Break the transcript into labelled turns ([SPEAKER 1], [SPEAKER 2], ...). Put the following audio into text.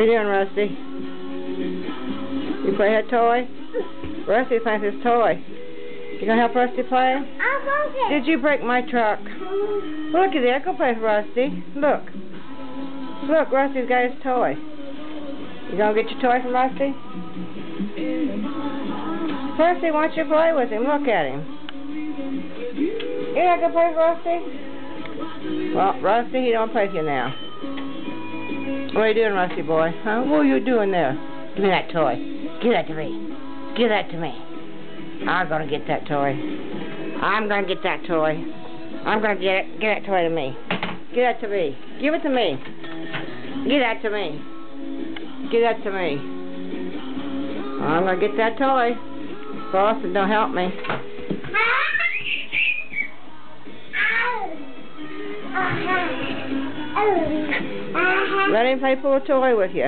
[SPEAKER 1] What are you doing, Rusty? You play that toy? Rusty finds his toy. You gonna help Rusty play?
[SPEAKER 2] I broke it.
[SPEAKER 1] Did you break my truck? Look at that. Go play with Rusty. Look. Look, Rusty's got his toy. You gonna get your toy from Rusty? Rusty wants you to play with him. Look at him. You're not gonna play with Rusty? Well, Rusty, he don't play with you now. What are you doing, Rusty boy? Huh? What are you doing there? Give me that toy. Give that to me. Give that to me. I'm gonna get that toy. I'm gonna get that toy. I'm gonna get it. Give that toy to me. Give that to me. Give it to me. Give that to me. Give that to me. I'm gonna get that toy. Boston, don't help me. Let him play pull a toy with you.